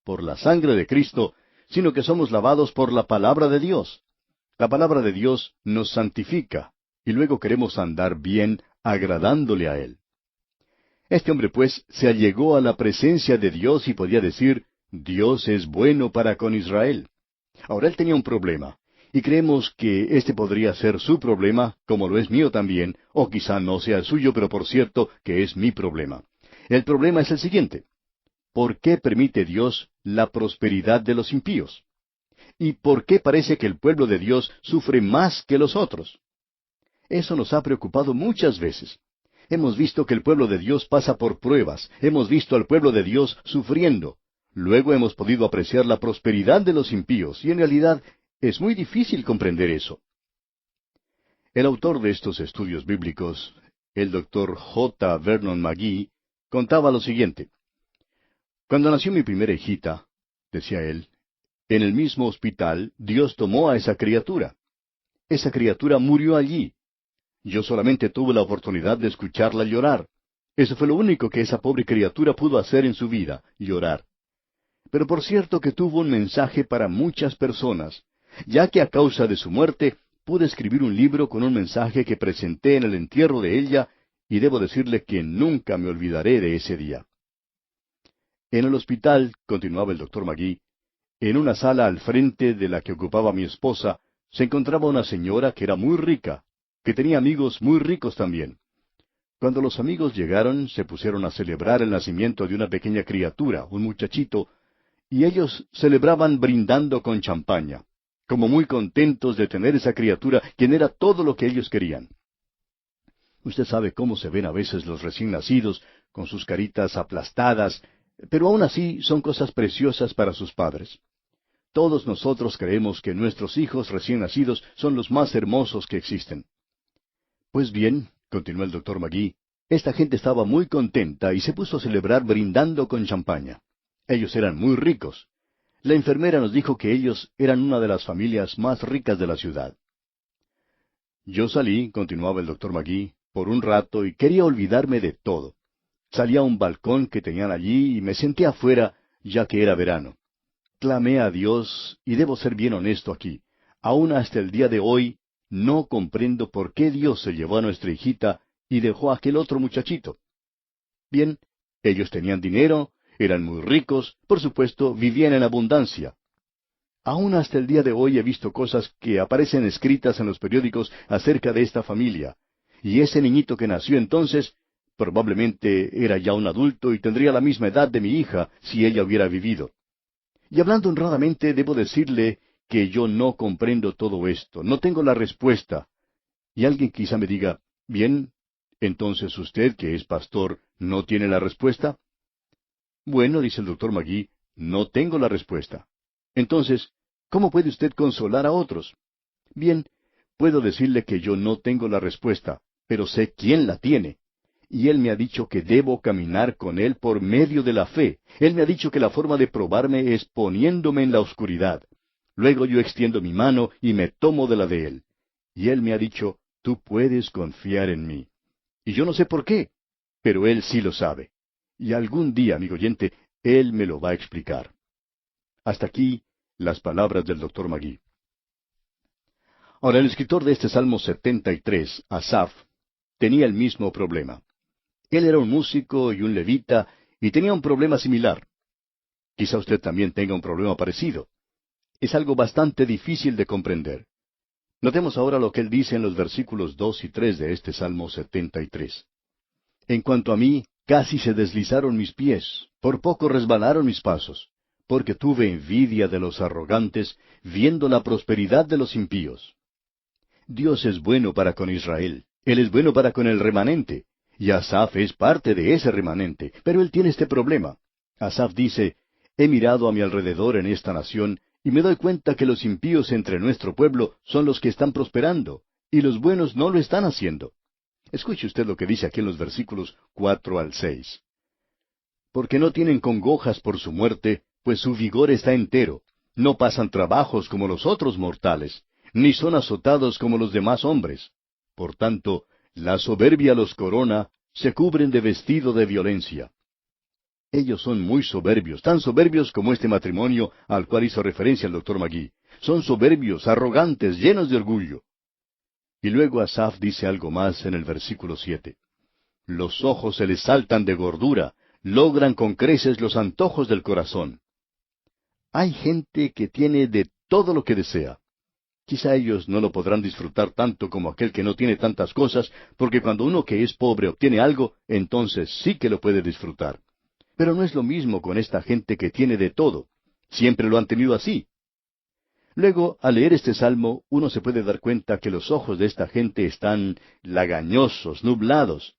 por la sangre de Cristo, sino que somos lavados por la palabra de Dios. La palabra de Dios nos santifica, y luego queremos andar bien, agradándole a Él. Este hombre, pues, se allegó a la presencia de Dios y podía decir, Dios es bueno para con Israel. Ahora él tenía un problema, y creemos que este podría ser su problema, como lo es mío también, o quizá no sea el suyo, pero por cierto que es mi problema. El problema es el siguiente. ¿Por qué permite Dios la prosperidad de los impíos? ¿Y por qué parece que el pueblo de Dios sufre más que los otros? Eso nos ha preocupado muchas veces. Hemos visto que el pueblo de Dios pasa por pruebas, hemos visto al pueblo de Dios sufriendo. Luego hemos podido apreciar la prosperidad de los impíos, y en realidad es muy difícil comprender eso. El autor de estos estudios bíblicos, el doctor J. Vernon McGee, contaba lo siguiente. Cuando nació mi primera hijita, decía él, en el mismo hospital Dios tomó a esa criatura. Esa criatura murió allí. Yo solamente tuve la oportunidad de escucharla llorar. Eso fue lo único que esa pobre criatura pudo hacer en su vida, llorar. Pero por cierto que tuvo un mensaje para muchas personas, ya que a causa de su muerte pude escribir un libro con un mensaje que presenté en el entierro de ella, y debo decirle que nunca me olvidaré de ese día. En el hospital, continuaba el doctor McGee, en una sala al frente de la que ocupaba mi esposa, se encontraba una señora que era muy rica, que tenía amigos muy ricos también. Cuando los amigos llegaron, se pusieron a celebrar el nacimiento de una pequeña criatura, un muchachito, y ellos celebraban brindando con champaña, como muy contentos de tener esa criatura, quien era todo lo que ellos querían. Usted sabe cómo se ven a veces los recién nacidos, con sus caritas aplastadas, pero aún así son cosas preciosas para sus padres. Todos nosotros creemos que nuestros hijos recién nacidos son los más hermosos que existen. Pues bien, continuó el doctor McGee, esta gente estaba muy contenta y se puso a celebrar brindando con champaña. Ellos eran muy ricos. La enfermera nos dijo que ellos eran una de las familias más ricas de la ciudad. Yo salí, continuaba el doctor McGee, por un rato y quería olvidarme de todo. Salí a un balcón que tenían allí y me senté afuera, ya que era verano. Clamé a Dios, y debo ser bien honesto aquí, aún hasta el día de hoy, no comprendo por qué Dios se llevó a nuestra hijita y dejó a aquel otro muchachito. Bien, ellos tenían dinero, eran muy ricos, por supuesto, vivían en abundancia. Aún hasta el día de hoy he visto cosas que aparecen escritas en los periódicos acerca de esta familia, y ese niñito que nació entonces, probablemente era ya un adulto y tendría la misma edad de mi hija si ella hubiera vivido. Y hablando honradamente, debo decirle que yo no comprendo todo esto, no tengo la respuesta. Y alguien quizá me diga, bien, entonces usted, que es pastor, ¿no tiene la respuesta? Bueno, dice el doctor McGee, no tengo la respuesta. Entonces, ¿cómo puede usted consolar a otros? Bien, puedo decirle que yo no tengo la respuesta, pero sé quién la tiene. Y Él me ha dicho que debo caminar con Él por medio de la fe. Él me ha dicho que la forma de probarme es poniéndome en la oscuridad. Luego yo extiendo mi mano y me tomo de la de Él. Y Él me ha dicho, tú puedes confiar en mí. Y yo no sé por qué, pero Él sí lo sabe. Y algún día, amigo oyente, Él me lo va a explicar. Hasta aquí las palabras del doctor McGee. Ahora, el escritor de este Salmo 73, Asaf, tenía el mismo problema. Él era un músico y un levita, y tenía un problema similar. Quizá usted también tenga un problema parecido. Es algo bastante difícil de comprender. Notemos ahora lo que él dice en los versículos 2 y 3 de este Salmo 73. En cuanto a mí, casi se deslizaron mis pies, por poco resbalaron mis pasos, porque tuve envidia de los arrogantes, viendo la prosperidad de los impíos. Dios es bueno para con Israel, Él es bueno para con el remanente, y Asaf es parte de ese remanente, pero él tiene este problema. Asaf dice, he mirado a mi alrededor en esta nación, y me doy cuenta que los impíos entre nuestro pueblo son los que están prosperando, y los buenos no lo están haciendo. Escuche usted lo que dice aquí en los versículos 4 al 6. Porque no tienen congojas por su muerte, pues su vigor está entero. No pasan trabajos como los otros mortales, ni son azotados como los demás hombres. Por tanto, la soberbia los corona, se cubren de vestido de violencia. Ellos son muy soberbios, tan soberbios como este matrimonio al cual hizo referencia el doctor Magee. Son soberbios, arrogantes, llenos de orgullo. Y luego Asaf dice algo más en el versículo 7. Los ojos se les saltan de gordura, logran con creces los antojos del corazón. Hay gente que tiene de todo lo que desea. Quizá ellos no lo podrán disfrutar tanto como aquel que no tiene tantas cosas, porque cuando uno que es pobre obtiene algo, entonces sí que lo puede disfrutar. Pero no es lo mismo con esta gente que tiene de todo. Siempre lo han tenido así. Luego, al leer este salmo, uno se puede dar cuenta que los ojos de esta gente están lagañosos, nublados.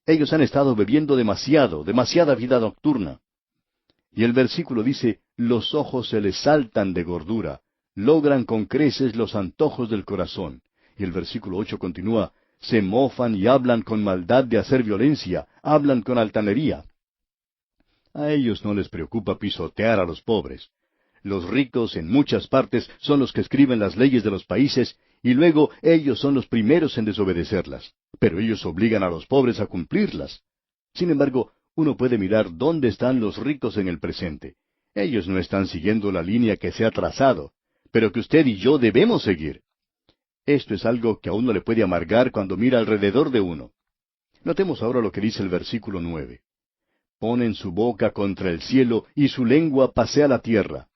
Ellos han estado bebiendo demasiado, demasiada vida nocturna. Y el versículo dice, los ojos se les saltan de gordura, logran con creces los antojos del corazón. Y el versículo 8 continúa, se mofan y hablan con maldad de hacer violencia, hablan con altanería. A ellos no les preocupa pisotear a los pobres. Los ricos en muchas partes son los que escriben las leyes de los países y luego ellos son los primeros en desobedecerlas. Pero ellos obligan a los pobres a cumplirlas. Sin embargo, uno puede mirar dónde están los ricos en el presente. Ellos no están siguiendo la línea que se ha trazado, pero que usted y yo debemos seguir. Esto es algo que a uno le puede amargar cuando mira alrededor de uno. Notemos ahora lo que dice el versículo 9. Ponen su boca contra el cielo y su lengua pasea la tierra.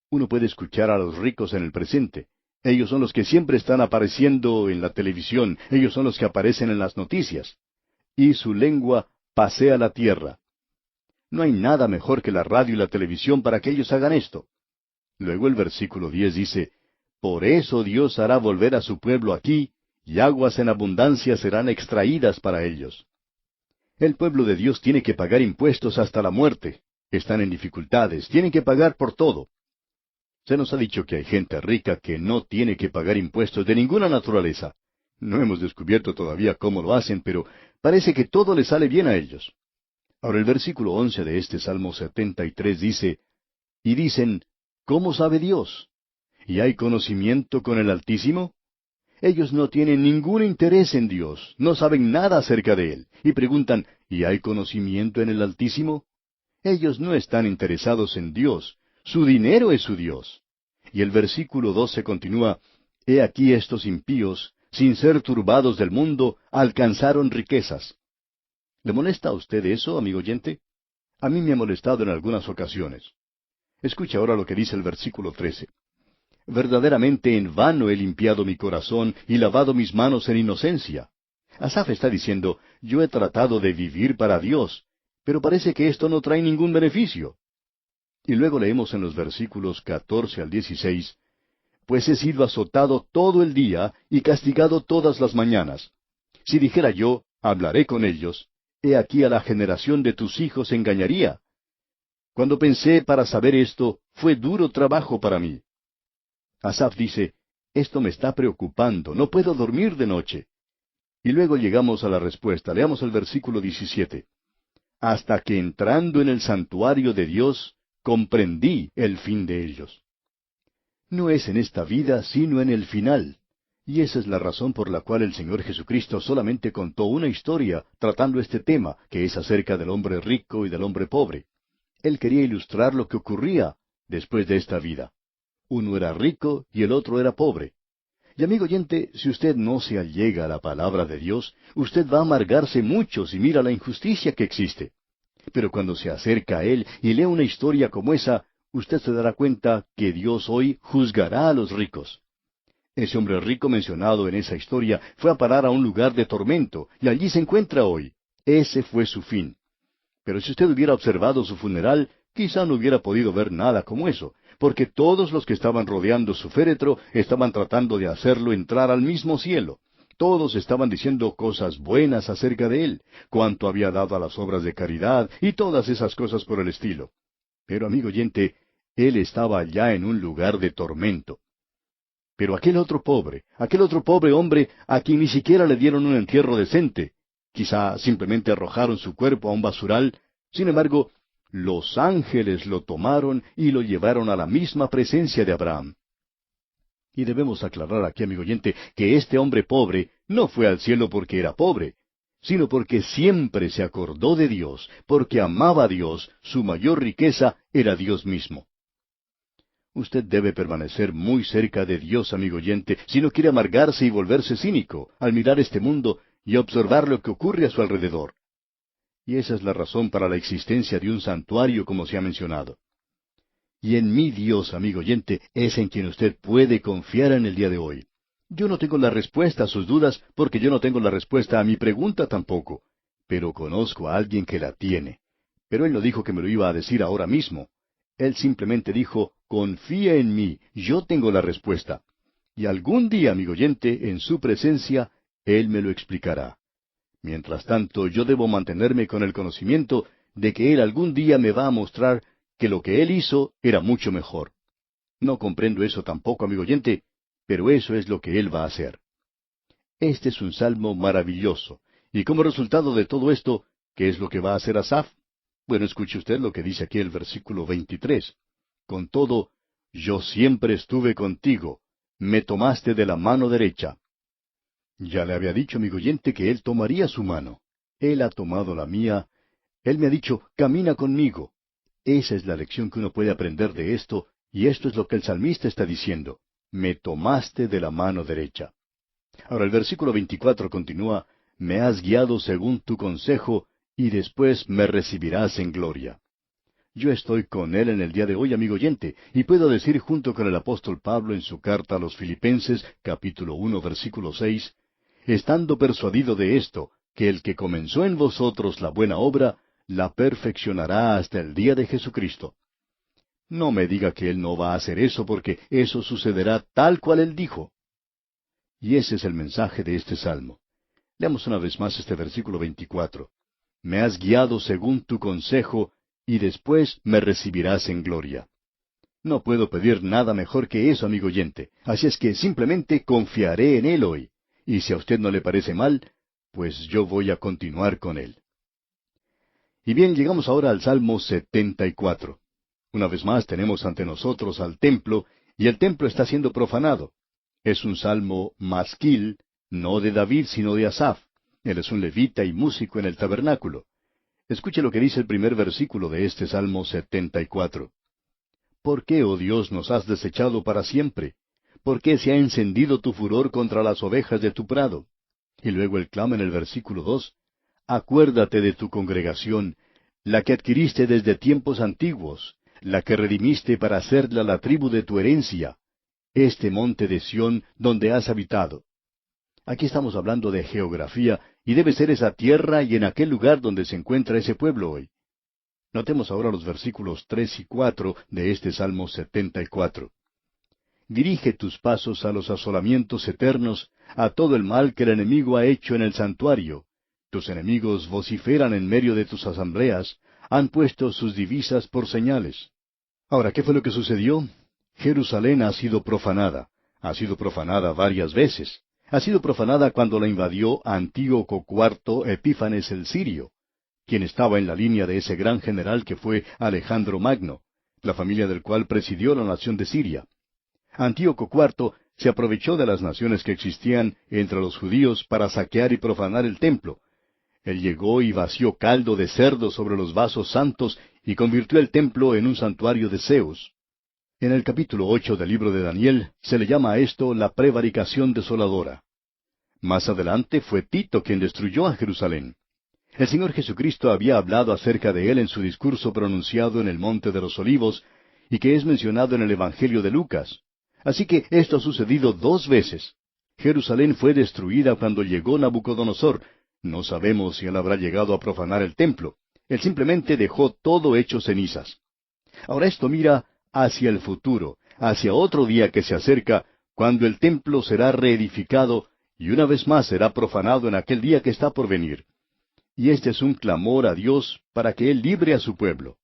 Uno puede escuchar a los ricos en el presente. Ellos son los que siempre están apareciendo en la televisión, ellos son los que aparecen en las noticias. Y su lengua pasea la tierra. No hay nada mejor que la radio y la televisión para que ellos hagan esto. Luego el versículo 10 dice, por eso Dios hará volver a su pueblo aquí, y aguas en abundancia serán extraídas para ellos. El pueblo de Dios tiene que pagar impuestos hasta la muerte. Están en dificultades, tienen que pagar por todo. Se nos ha dicho que hay gente rica que no tiene que pagar impuestos de ninguna naturaleza. No hemos descubierto todavía cómo lo hacen, pero parece que todo les sale bien a ellos. Ahora el versículo 11 de este Salmo 73 dice, y dicen, ¿cómo sabe Dios? ¿Y hay conocimiento con el Altísimo? Ellos no tienen ningún interés en Dios, no saben nada acerca de Él, y preguntan, ¿y hay conocimiento en el Altísimo? Ellos no están interesados en Dios, su dinero es su Dios. Y el versículo 12 continúa, he aquí estos impíos, sin ser turbados del mundo, alcanzaron riquezas. ¿Le molesta a usted eso, amigo oyente? A mí me ha molestado en algunas ocasiones. Escuche ahora lo que dice el versículo 13. Verdaderamente en vano he limpiado mi corazón y lavado mis manos en inocencia. Asaf está diciendo, yo he tratado de vivir para Dios, pero parece que esto no trae ningún beneficio. Y luego leemos en los versículos 14 al 16, pues he sido azotado todo el día y castigado todas las mañanas. Si dijera yo, hablaré con ellos, he aquí a la generación de tus hijos engañaría. Cuando pensé para saber esto, fue duro trabajo para mí. Asaf dice, esto me está preocupando, no puedo dormir de noche. Y luego llegamos a la respuesta. Leamos el versículo 17. Hasta que entrando en el santuario de Dios, comprendí el fin de ellos. No es en esta vida, sino en el final. Y esa es la razón por la cual el Señor Jesucristo solamente contó una historia tratando este tema, que es acerca del hombre rico y del hombre pobre. Él quería ilustrar lo que ocurría después de esta vida. Uno era rico y el otro era pobre. Y amigo oyente, si usted no se allega a la palabra de Dios, usted va a amargarse mucho si mira la injusticia que existe. Pero cuando se acerca a Él y lee una historia como esa, usted se dará cuenta que Dios hoy juzgará a los ricos. Ese hombre rico mencionado en esa historia fue a parar a un lugar de tormento, y allí se encuentra hoy. Ese fue su fin. Pero si usted hubiera observado su funeral, quizá no hubiera podido ver nada como eso, porque todos los que estaban rodeando su féretro estaban tratando de hacerlo entrar al mismo cielo. Todos estaban diciendo cosas buenas acerca de él, cuánto había dado a las obras de caridad y todas esas cosas por el estilo. Pero, amigo oyente, él estaba allá en un lugar de tormento. Pero aquel otro pobre hombre a quien ni siquiera le dieron un entierro decente, quizá simplemente arrojaron su cuerpo a un basural, sin embargo, los ángeles lo tomaron y lo llevaron a la misma presencia de Abraham. Y debemos aclarar aquí, amigo oyente, que este hombre pobre no fue al cielo porque era pobre. sino porque siempre se acordó de Dios, porque amaba a Dios, su mayor riqueza era Dios mismo. Usted debe permanecer muy cerca de Dios, amigo oyente, si no quiere amargarse y volverse cínico al mirar este mundo y observar lo que ocurre a su alrededor. Y esa es la razón para la existencia de un santuario, como se ha mencionado. Y en mi Dios, amigo oyente, es en quien usted puede confiar en el día de hoy. Yo no tengo la respuesta a sus dudas, porque yo no tengo la respuesta a mi pregunta tampoco, pero conozco a alguien que la tiene. Pero él no dijo que me lo iba a decir ahora mismo. Él simplemente dijo, confía en mí, yo tengo la respuesta. Y algún día, amigo oyente, en su presencia, él me lo explicará. Mientras tanto, yo debo mantenerme con el conocimiento de que él algún día me va a mostrar que lo que él hizo era mucho mejor. No comprendo eso tampoco, amigo oyente, pero eso es lo que él va a hacer. Este es un salmo maravilloso. Y como resultado de todo esto, ¿qué es lo que va a hacer Asaf? Bueno, escuche usted lo que dice aquí el versículo 23. Con todo, yo siempre estuve contigo, me tomaste de la mano derecha. Ya le había dicho, amigo oyente, que él tomaría su mano. Él ha tomado la mía. Él me ha dicho, camina conmigo. Esa es la lección que uno puede aprender de esto, y esto es lo que el salmista está diciendo. Me tomaste de la mano derecha. Ahora el versículo 24 continúa, me has guiado según tu consejo, y después me recibirás en gloria. Yo estoy con él en el día de hoy, amigo oyente, y puedo decir junto con el apóstol Pablo en su carta a los Filipenses, capítulo 1, versículo 6, estando persuadido de esto, que el que comenzó en vosotros la buena obra, la perfeccionará hasta el día de Jesucristo. No me diga que él no va a hacer eso, porque eso sucederá tal cual él dijo. Y ese es el mensaje de este salmo. Leamos una vez más este versículo 24. Me has guiado según tu consejo, y después me recibirás en gloria. No puedo pedir nada mejor que eso, amigo oyente. Así es que simplemente confiaré en él hoy. Y si a usted no le parece mal, pues yo voy a continuar con él. Y bien, llegamos ahora al Salmo 74. Una vez más tenemos ante nosotros al templo, y el templo está siendo profanado. Es un salmo masquil, no de David, sino de Asaf. Él es un levita y músico en el tabernáculo. Escuche lo que dice el primer versículo de este Salmo 74. ¿Por qué, oh Dios, nos has desechado para siempre? ¿Por qué se ha encendido tu furor contra las ovejas de tu prado? Y luego él clama en el versículo 2. Acuérdate de tu congregación, la que adquiriste desde tiempos antiguos, la que redimiste para hacerla la tribu de tu herencia, este monte de Sión donde has habitado. Aquí estamos hablando de geografía, y debe ser esa tierra y en aquel lugar donde se encuentra ese pueblo hoy. Notemos ahora los versículos 3 y 4 de este Salmo 74. Dirige tus pasos a los asolamientos eternos, a todo el mal que el enemigo ha hecho en el santuario. Tus enemigos vociferan en medio de tus asambleas, han puesto sus divisas por señales. Ahora, ¿qué fue lo que sucedió? Jerusalén ha sido profanada varias veces. Ha sido profanada cuando la invadió Antíoco IV Epífanes el Sirio, quien estaba en la línea de ese gran general que fue Alejandro Magno, la familia del cual presidió la nación de Siria. Antíoco IV se aprovechó de las naciones que existían entre los judíos para saquear y profanar el templo. Él llegó y vació caldo de cerdo sobre los vasos santos y convirtió el templo en un santuario de Zeus. En el capítulo 8 del libro de Daniel se le llama a esto la prevaricación desoladora. Más adelante fue Tito quien destruyó a Jerusalén. El Señor Jesucristo había hablado acerca de él en su discurso pronunciado en el Monte de los Olivos, y que es mencionado en el Evangelio de Lucas. Así que esto ha sucedido 2 veces. Jerusalén fue destruida cuando llegó Nabucodonosor. No sabemos si él habrá llegado a profanar el templo. Él simplemente dejó todo hecho cenizas. Ahora esto mira hacia el futuro, hacia otro día que se acerca, cuando el templo será reedificado y una vez más será profanado en aquel día que está por venir. Y este es un clamor a Dios para que Él libre a su pueblo.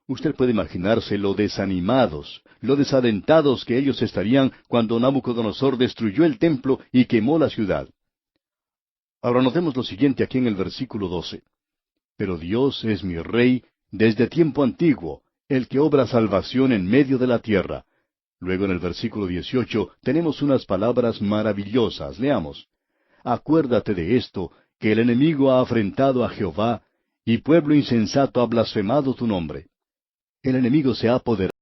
Usted puede imaginarse lo desanimados, lo desalentados que ellos estarían cuando Nabucodonosor destruyó el templo y quemó la ciudad. Ahora notemos lo siguiente aquí en el versículo 12. Pero Dios es mi Rey desde tiempo antiguo, el que obra salvación en medio de la tierra. Luego en el versículo 18 tenemos unas palabras maravillosas. Leamos. Acuérdate de esto, que el enemigo ha afrentado a Jehová, y pueblo insensato ha blasfemado tu nombre. El enemigo se ha apoderado